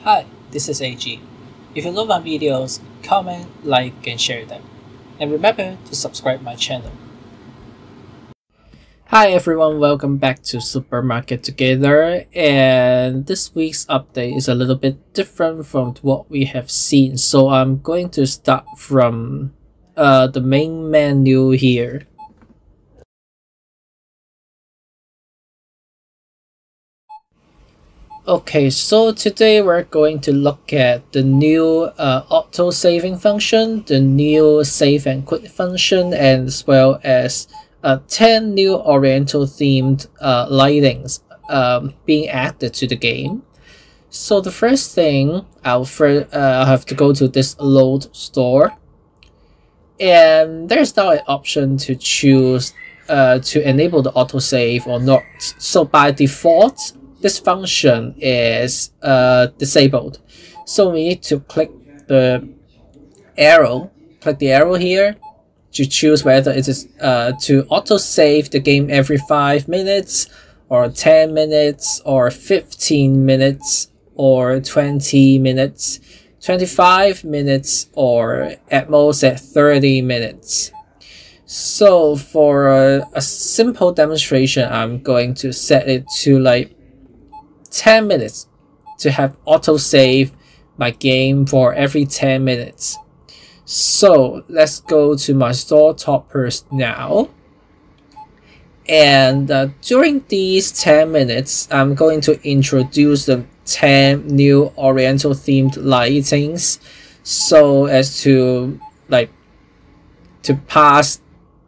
Hi, this is AG. If you love my videos, comment, like, and share them. And remember to subscribe my channel. Hi everyone, welcome back to Supermarket Together, and this week's update is a little bit different from what we have seen, so I'm going to start from the main menu here. Okay, so today we're going to look at the new auto saving function, the new save and quit function, and as well as 10 new Oriental themed lightings being added to the game. So the first thing, I'll have to go to this load store, and there's now an option to choose to enable the autosave or not. So by default, this function is disabled. So we need to click the arrow here to choose whether it is to autosave the game every 5 minutes or 10 minutes or 15 minutes or 20 minutes, 25 minutes, or at most at 30 minutes. So for a simple demonstration, I'm going to set it to like 10 minutes to have autosave my game for every 10 minutes. So let's go to my store toppers now. And during these 10 minutes, I'm going to introduce the 10 new Oriental themed lightings so as to pass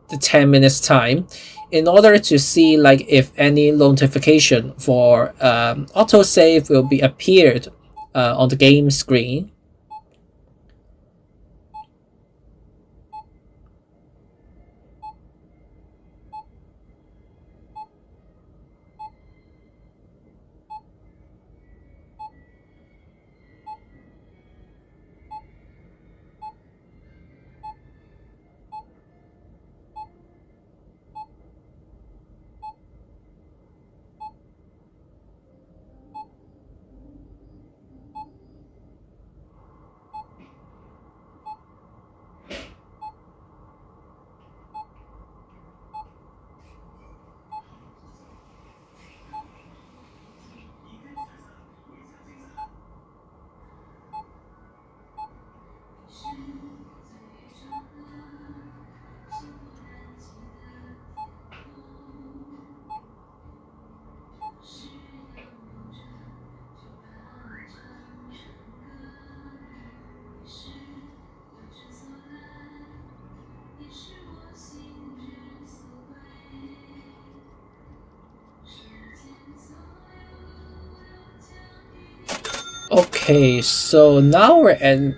the 10 minutes time in order to see if any notification for autosave will be appeared on the game screen. Okay, so now we're at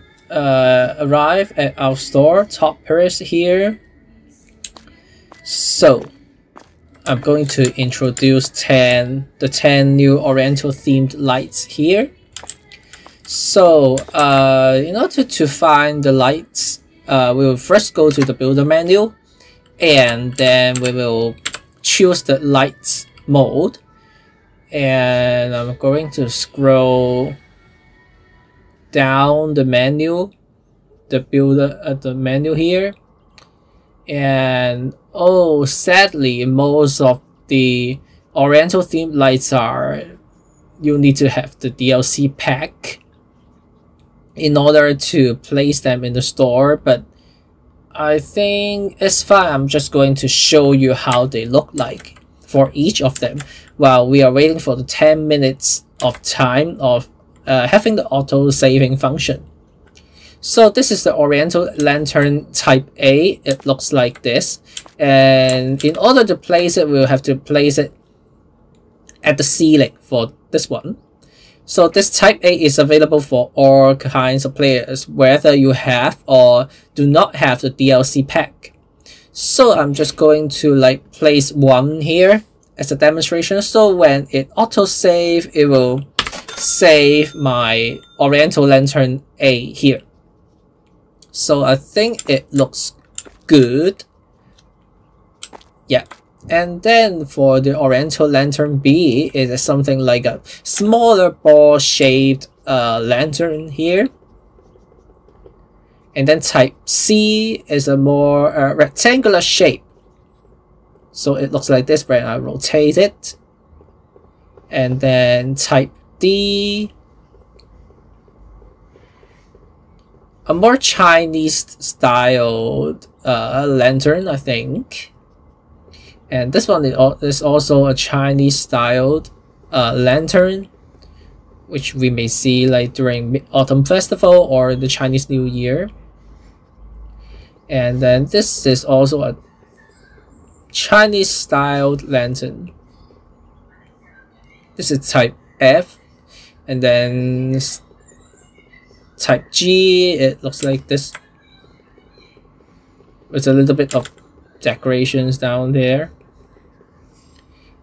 arrive at our store toppers here. So I'm going to introduce the 10 new Oriental themed lights here. So in order to find the lights, we will first go to the builder menu, and then we will choose the lights mode, and I'm going to scroll down the menu, the menu here, and oh, sadly, most of the Oriental themed lights you need to have the DLC pack in order to place them in the store, but I think it's fine. I'm just going to show you how they look like for each of them while we are waiting for the 10 minutes of time of having the auto saving function. So this is the Oriental Lantern Type A. It looks like this, and in order to place it, we'll have to place it at the ceiling for this one. So this Type A is available for all kinds of players, whether you have or do not have the DLC pack. So I'm just going to place one here as a demonstration. So when it auto save, it will save my Oriental Lantern A here. So I think it looks good. Yeah. And then for the Oriental Lantern B, it is something like a smaller ball shaped lantern here. And then type C is a more rectangular shape. So it looks like this when I rotate it. And then type D, a more Chinese styled lantern, I think. And this one is also a Chinese styled lantern, which we may see like during Mid-Autumn Festival or the Chinese New Year. And then this is also a Chinese styled lantern. This is type F, and then type G, it looks like this with a little bit of decorations down there.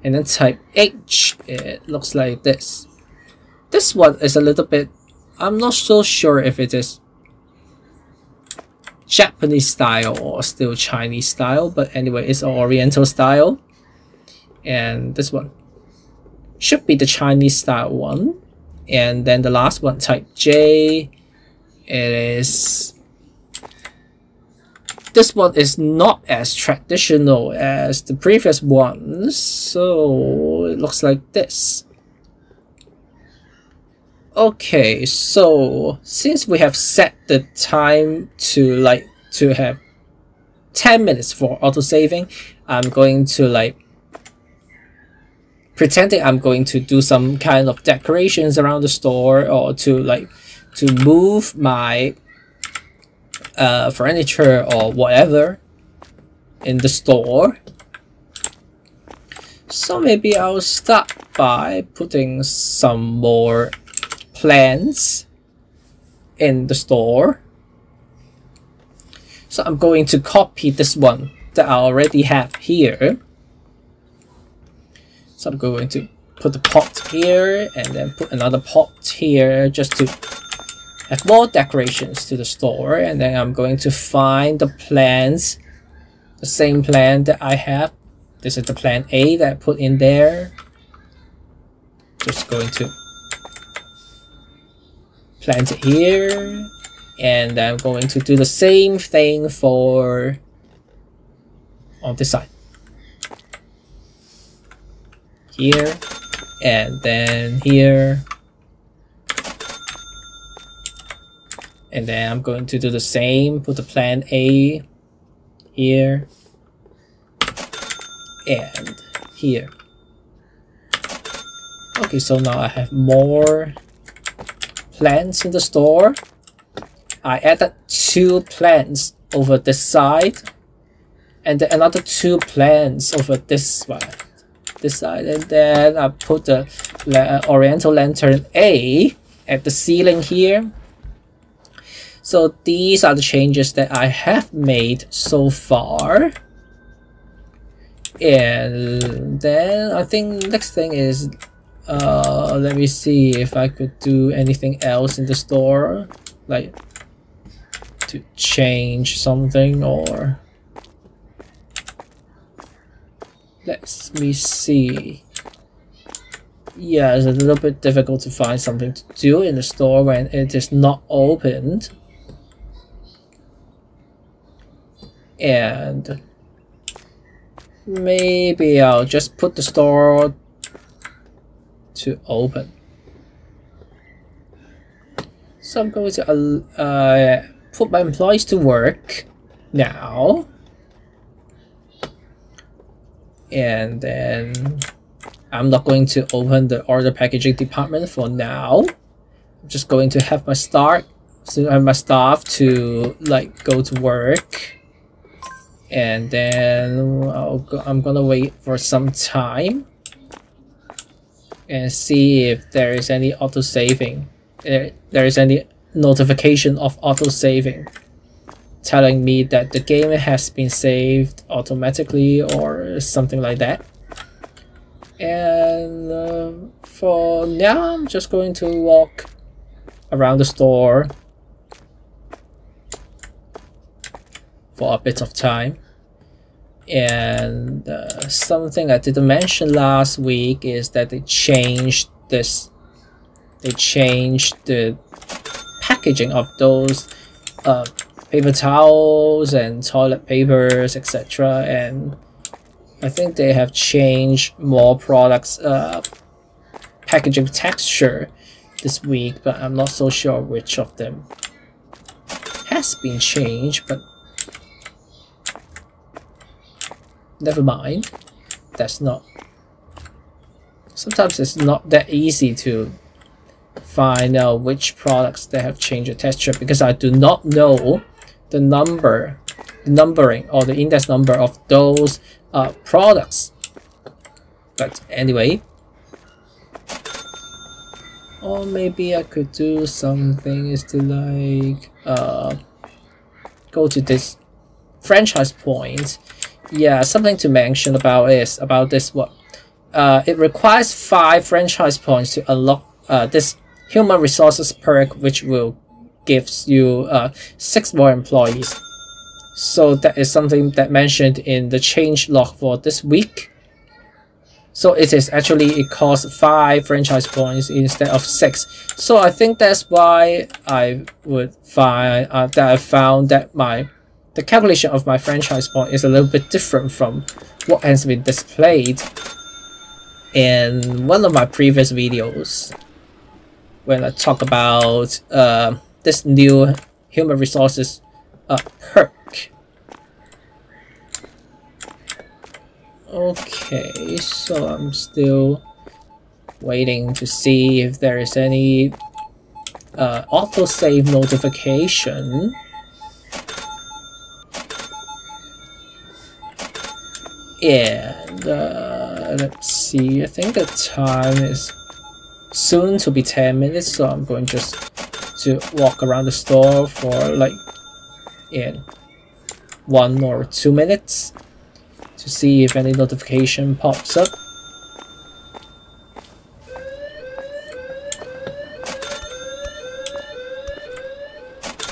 And then type H, it looks like this. This one is a little bit, I'm not so sure if it is Japanese style or still Chinese style, but anyway, it's an Oriental style. And this one should be the Chinese style one. And then the last one, type J, this one is not as traditional as the previous ones, so it looks like this. Okay, so since we have set the time to have 10 minutes for autosaving, I'm going to pretending I'm going to do some kind of decorations around the store, or to move my furniture or whatever in the store. So maybe I'll start by putting some more plants in the store. So I'm going to copy this one that I already have here. So I'm going to put the pot here and then put another pot here just to have more decorations to the store. And then I'm going to find the plants, the same plant that I have. This is the plant A that I put in there. Just going to plant it here, and I'm going to do the same thing for on this side. Here, and then here. And then I'm going to do the same, put the plant A here and here. Okay, so now I have more plants in the store. I added 2 plants over this side, and then another 2 plants over this side, and then I put the Oriental lantern A at the ceiling here. So these are the changes that I have made so far. And then I think next thing is let me see if I could do anything else in the store, like to change something, or let me see. Yeah, it's a little bit difficult to find something to do in the store when it is not opened. And maybe I'll just put the store to open. So I'm going to put my employees to work now. And then I'm not going to open the order packaging department for now. I'm just going to have my staff to go to work. And then I'm gonna wait for some time and see if there is any auto-saving. There is any notification of auto-saving telling me that the game has been saved automatically or something like that. And for now, I'm just going to walk around the store for a bit of time. And something I didn't mention last week is that they changed this they changed the packaging of those paper towels and toilet papers, etc. And I think they have changed more products packaging texture this week, but I'm not so sure which of them has been changed, but never mind. That's not, sometimes it's not that easy to find out which products they have changed the texture, because I do not know the numbering or the index number of those products. But anyway, or maybe I could do something is to like go to this franchise point. Yeah, something to mention about is about this one. It requires 5 franchise points to unlock this human resources perk, which will gives you 6 more employees. So that is something that mentioned in the change log for this week. So it is actually, it costs 5 franchise points instead of 6. So I think that's why I would find that I found that the calculation of my franchise point is a little bit different from what has been displayed in one of my previous videos when I talk about this new human resources perk. Okay, so I'm still waiting to see if there is any autosave notification. And let's see, I think the time is soon to be 10 minutes, so I'm going just to walk around the store for like in 1 or 2 minutes to see if any notification pops up.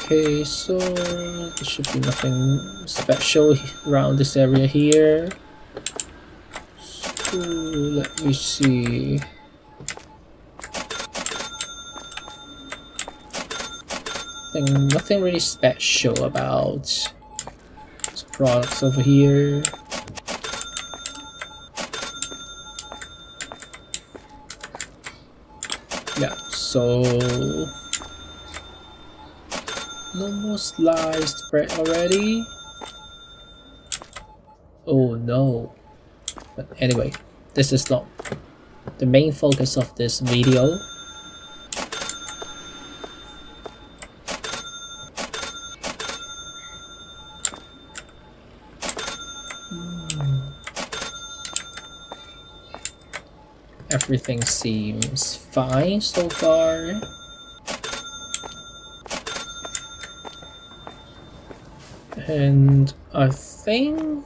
Okay, so there should be nothing special around this area here. So let me see. Nothing really special about these products over here. Yeah, so no more sliced bread already. Oh no. But anyway, this is not the main focus of this video. Everything seems fine so far. And I think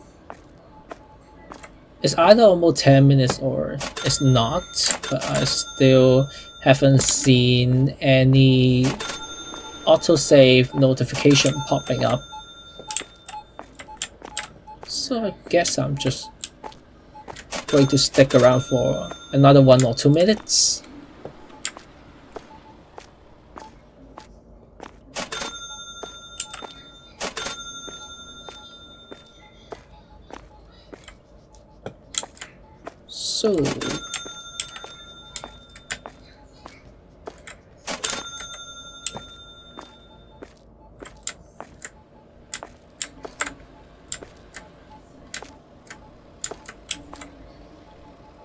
it's either almost 10 minutes or it's not, but I still haven't seen any autosave notification popping up. So I guess I'm just going to stick around for another 1 or 2 minutes. So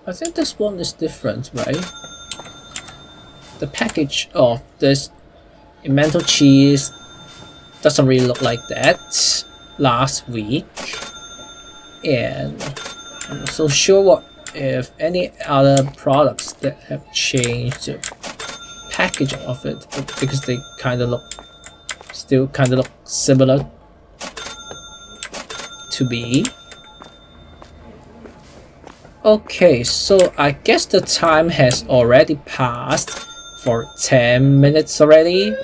I think this one is different, right? The package of this Oriental cheese doesn't really look like that last week, and I'm not so sure what if any other products that have changed the packaging of it, because they still kind of look similar to me. Okay, so I guess the time has already passed for 10 minutes already,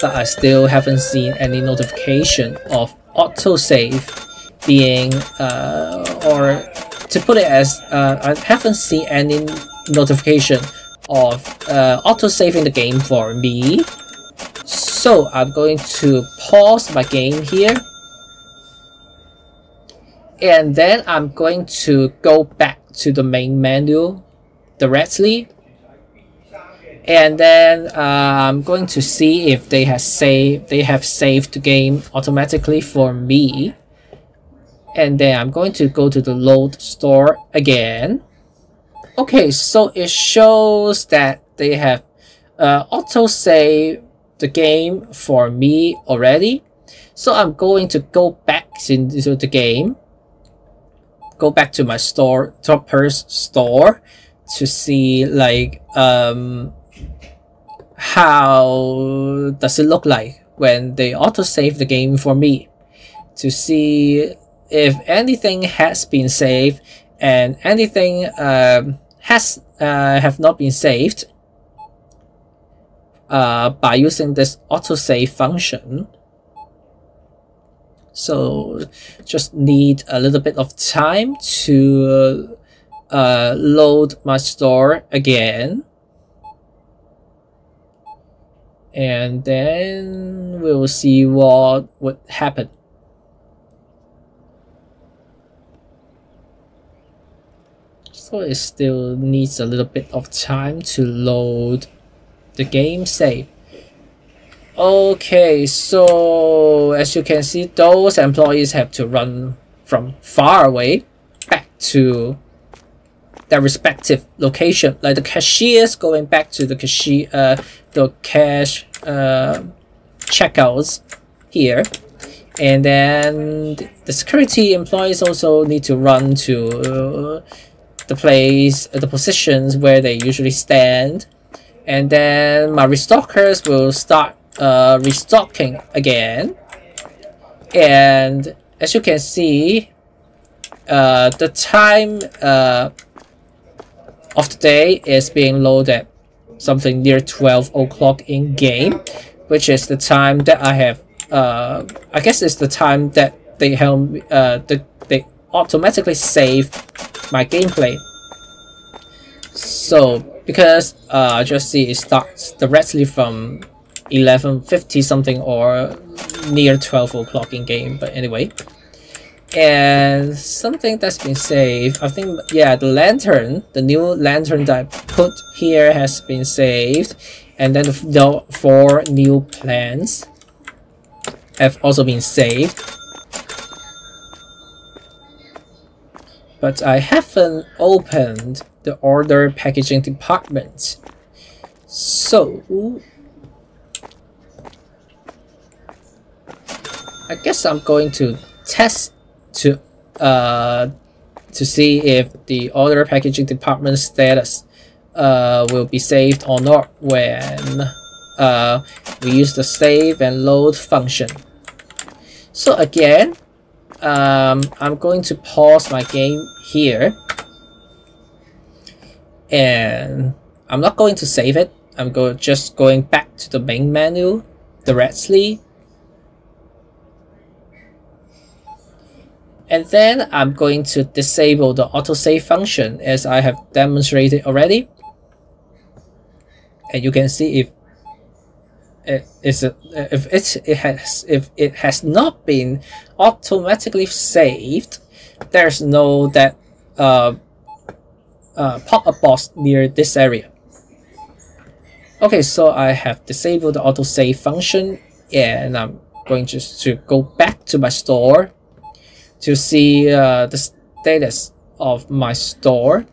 but I still haven't seen any notification of autosave being or to put it as I haven't seen any notification of auto-saving the game for me. So I'm going to pause my game here. And then I'm going to go back to the main menu directly. And then I'm going to see if they have saved the game automatically for me. And then I'm going to go to the load store again. Okay, so it shows that they have auto-saved the game for me already. So I'm going to go back into the game. Go back to my store, Topper's store, to see like how does it look like when they auto-save the game for me, to see if anything has been saved and anything have not been saved by using this autosave function. So just need a little bit of time to load my store again, and then we'll see what would happen. So it still needs a little bit of time to load the game save. Okay, so as you can see, those employees have to run from far away back to their respective location, like the cashiers going back to the cash checkouts here, and then the security employees also need to run to the positions where they usually stand, and then my restockers will start restocking again. And as you can see, the time of the day is being loaded something near 12 o'clock in game, which is the time that I have I guess it's the time that they help they automatically save my gameplay. So because just see it starts directly from 11:50 something or near 12 o'clock in game, but anyway. And something that's been saved, I think, yeah, the lantern, the new lantern that I put here has been saved, and then the 4 new plants have also been saved. But I haven't opened the order packaging department. So I guess I'm going to test to see if the order packaging department status will be saved or not when we use the save and load function. So again, I'm going to pause my game here, and I'm not going to save it. I'm just going back to the main menu directly, and then I'm going to disable the autosave function as I have demonstrated already. And you can see if it has not been automatically saved, there's no that pop-up box near this area. Okay, so I have disabled the autosave function, and I'm going just to go back to my store to see the status of my store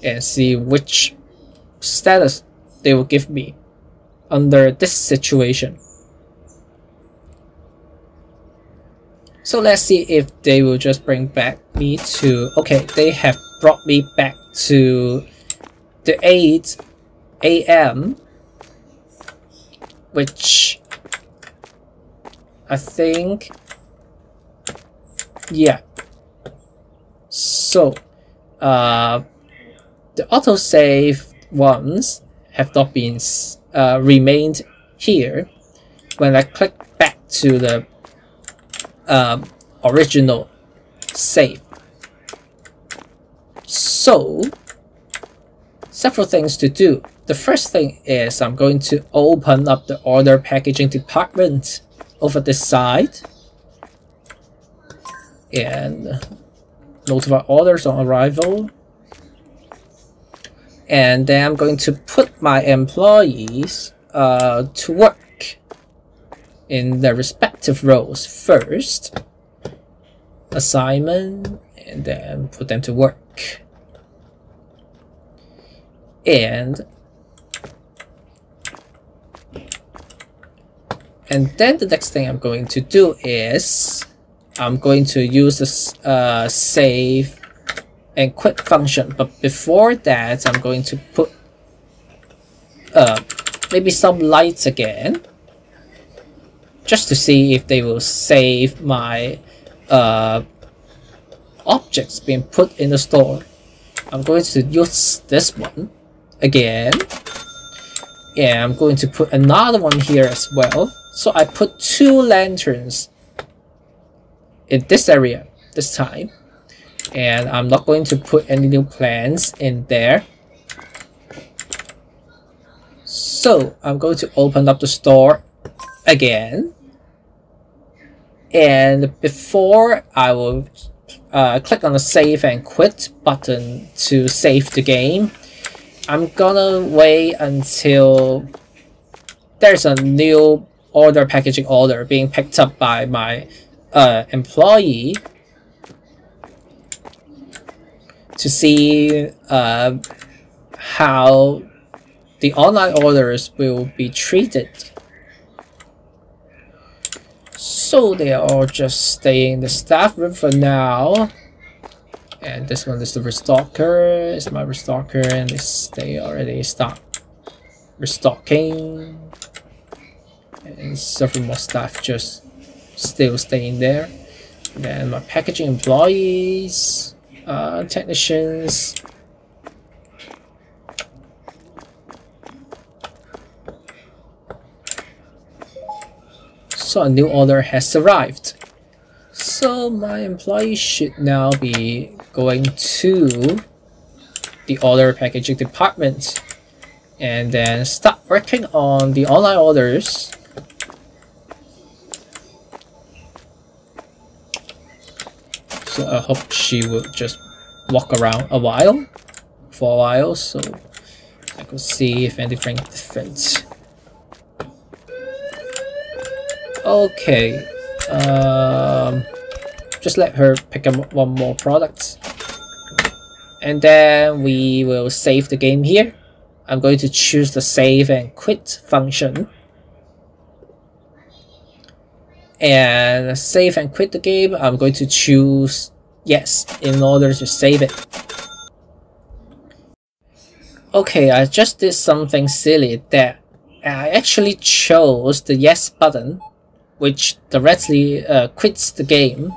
and see which status they will give me under this situation. So let's see if they will just bring back me to, okay, they have brought me back to the 8 a.m. which I think, yeah. So the autosave ones have not been remained here when I click back to the original save. So several things to do. The first thing is I'm going to open up the order packaging department over this side and notify orders on arrival. And then I'm going to put my employees to work in their respective roles first. Assignment, and then put them to work. And then the next thing I'm going to do is I'm going to use this save and quit function. But before that, I'm going to put maybe some lights again, just to see if they will save my objects being put in the store. I'm going to use this one again, and I'm going to put another one here as well. So I put 2 lanterns in this area this time, and I'm not going to put any new plants in there. So I'm going to open up the store again, and before I will click on the save and quit button to save the game, I'm gonna wait until there's a new order packaging order being picked up by my employee to see how the online orders will be treated. So they are all just staying in the staff room for now. And this one is the restocker. It's my restocker, and they already start restocking. And several more staff just still staying there. And then my packaging employees, technicians. So a new order has arrived. So my employee should now be going to the order packaging department and then start working on the online orders. So I hope she will just walk around for a while, so I could see if anything different. Okay, just let her pick up one more product, and then we will save the game here. I'm going to choose the save and quit function, and save and quit the game. I'm going to choose yes in order to save it. Okay, I just did something silly that I actually chose the yes button, which directly quits the game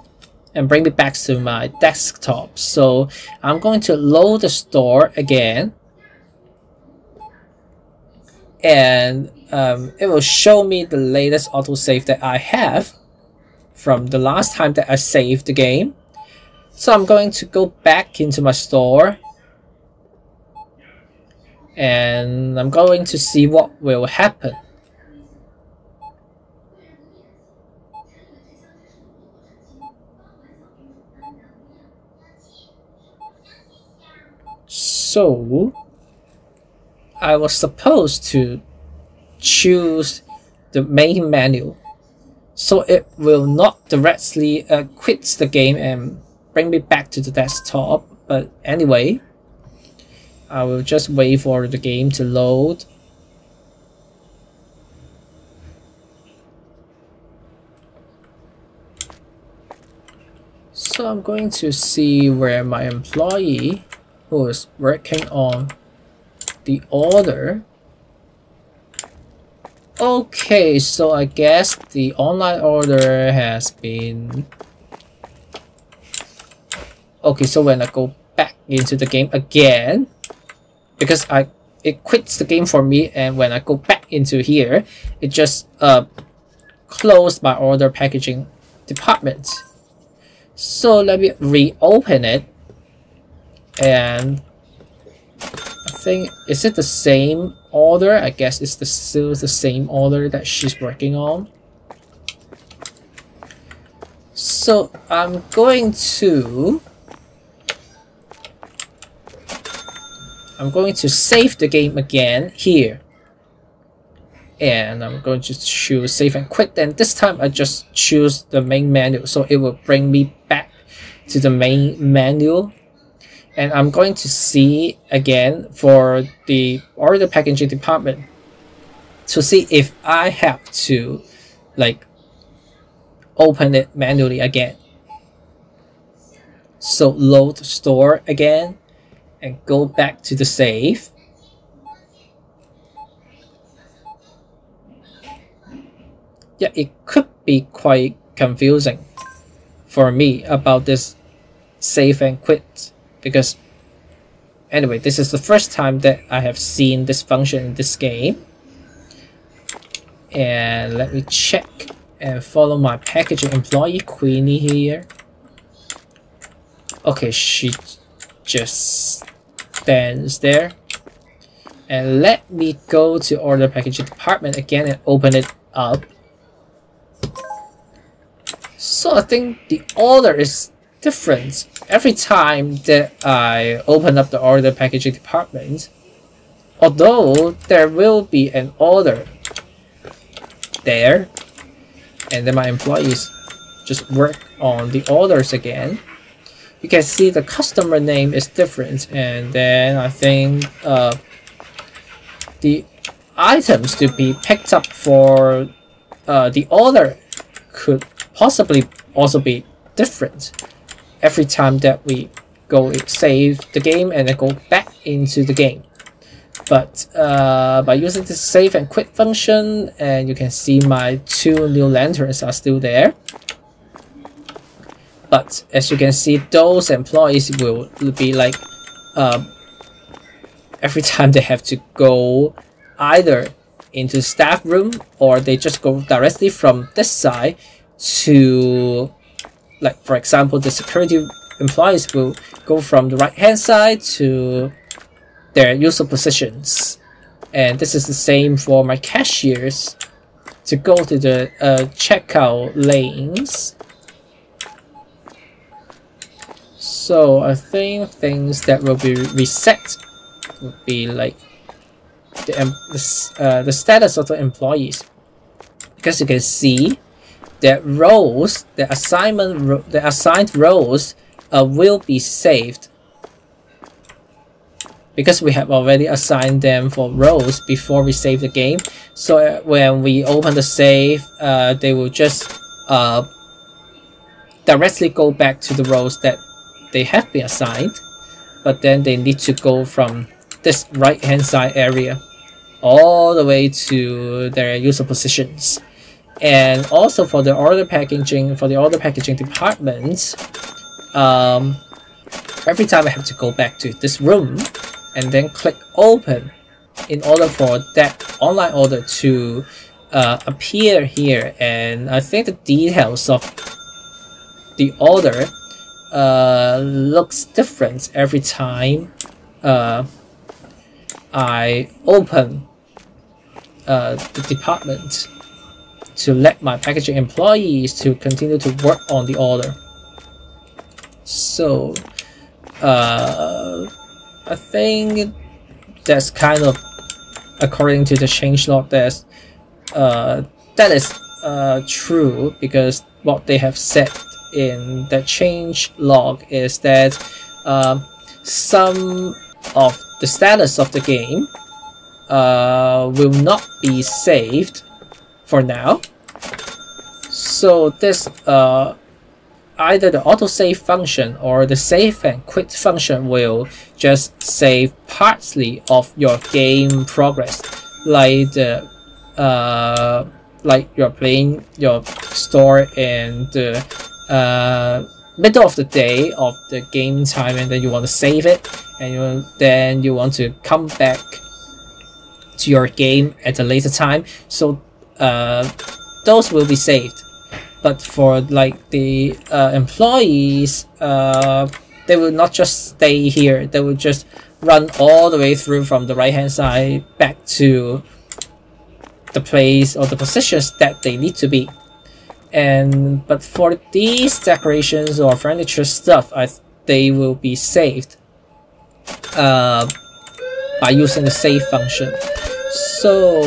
and bring me back to my desktop. So I'm going to load the store again, and it will show me the latest autosave that I have from the last time that I saved the game. So I'm going to go back into my store, and I'm going to see what will happen. So I was supposed to choose the main menu, so it will not directly quit the game and bring me back to the desktop. But anyway, I will just wait for the game to load. So I'm going to see where my employee who is working on the order. Okay, so I guess the online order has been... Okay, so when I go back into the game again, because it quits the game for me, and when I go back into here, it just closed my order packaging department. So let me reopen it, and I think, is it the same order? I guess it's still the same order that she's working on. So I'm going to save the game again here. And I'm going to choose save and quit, and this time I just choose the main menu, so it will bring me back to the main menu. And I'm going to see again for the order packaging department to see if I have to like open it manually again. So load store again and go back to the save. Yeah, it could be quite confusing for me about this save and quit, because anyway, this is the first time that I have seen this function in this game. And let me check and follow my packaging employee Queenie here. Okay, she just stands there. And let me go to order packaging department again and open it up. So I think the order is different every time that I open up the order packaging department. Although there will be an order there, and then my employees just work on the orders again. You can see the customer name is different, and then I think the items to be picked up for the order could possibly also be different every time that we go save the game and then go back into the game. But by using the save and quit function, and you can see my 2 new lanterns are still there. But as you can see, those employees will be like every time they have to go either into the staff room, or they just go directly from this side to, like for example, the security employees will go from the right hand side to their usual positions. And this is the same for my cashiers to go to the checkout lanes. So I think things that will be reset would be like the status of the employees, because you can see that roles, the assigned roles will be saved, because we have already assigned them for roles before we save the game. So when we open the save, they will just directly go back to the roles that they have been assigned, but then they need to go from this right hand side area all the way to their user positions. And also for the order packaging, department, every time I have to go back to this room and then click open in order for that online order to appear here. And I think the details of the order looks different every time I open the department to let my packaging employees to continue to work on the order. So I think that's kind of according to the changelog, that is true, because what they have said in the changelog is that some of the status of the game will not be saved for now. So this either the autosave function or the save and quit function will just save partly of your game progress, like the like you're playing your store in the middle of the day of the game time, and then you want to save it, and then you want to come back to your game at a later time. So those will be saved. But for like the employees, they will not just stay here. They will just run all the way through from the right hand side back to the place or the positions that they need to be. But for these decorations or furniture stuff, they will be saved by using the save function. So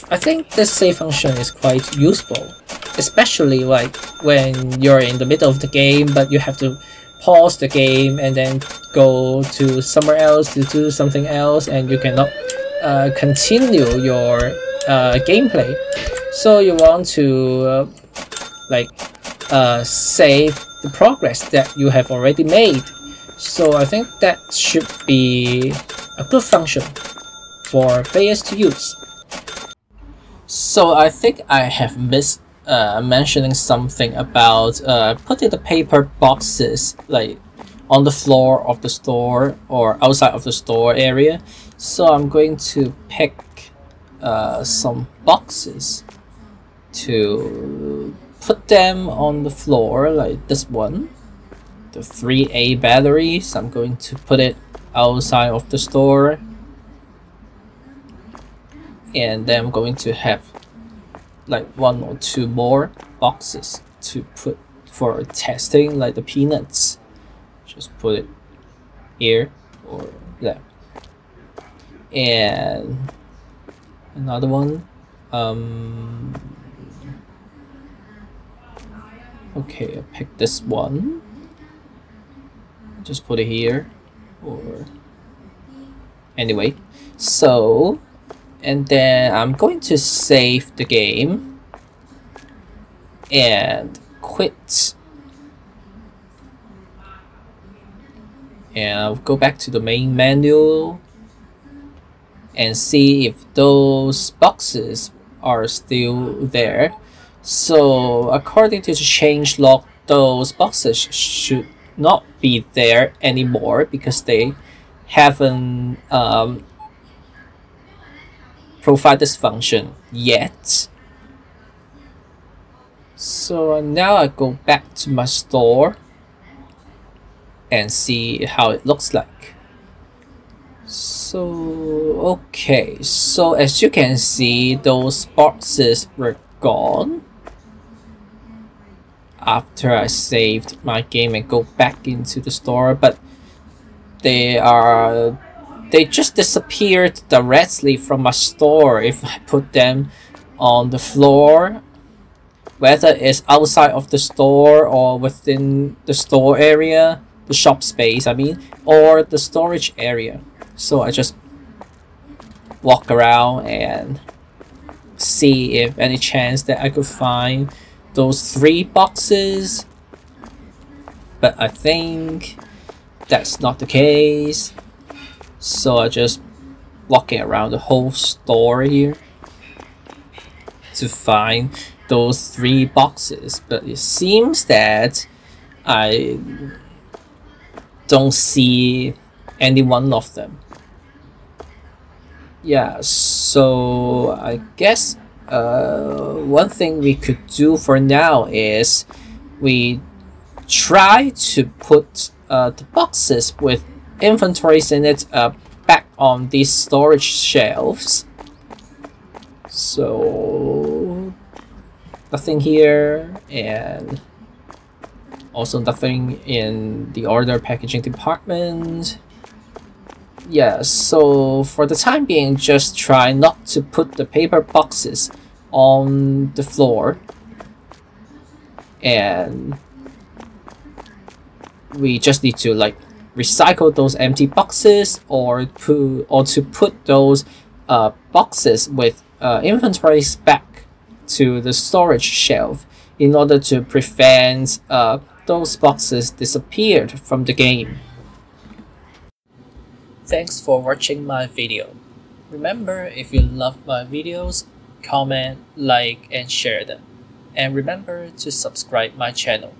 I think this save function is quite useful, especially like when you're in the middle of the game but you have to pause the game and then go to somewhere else to do something else, and you cannot continue your gameplay. So you want to save the progress that you have already made. So I think that should be a good function for players to use. So I think I have missed mentioning something about putting the paper boxes like on the floor of the store or outside of the store area. So I'm going to pick some boxes to put them on the floor, like this one, the 3A batteries. I'm going to put it outside of the store, and then I'm going to have like 1 or 2 more boxes to put for testing, like the peanuts. Just put it here or there, and another one. Okay, I picked this one. Just put it here, or anyway. So, and then I'm going to save the game and quit. And I'll go back to the main menu and see if those boxes are still there. So according to the changelog, those boxes should not be there anymore because they haven't provided this function yet. So now I go back to my store and see how it looks like. So okay, so as you can see, those boxes were gone after I saved my game and go back into the store, but they just disappeared directly from my store if I put them on the floor, whether it's outside of the store or within the store area, the shop space I mean, or the storage area. So I just walk around and see if any chance that I could find those 3 boxes, but I think that's not the case. So I just walking around the whole store here to find those 3 boxes, but it seems that I don't see any one of them. Yeah, so I guess one thing we could do for now is we try to put the boxes with inventories in it back on these storage shelves. So nothing here, and also nothing in the order packaging department. Yeah, so for the time being, just try not to put the paper boxes on the floor, and we just need to like recycle those empty boxes or to put those boxes with inventories back to the storage shelf in order to prevent those boxes disappeared from the game. Thanks for watching my video. Remember, if you love my videos, comment, like, and share them. And remember to subscribe my channel.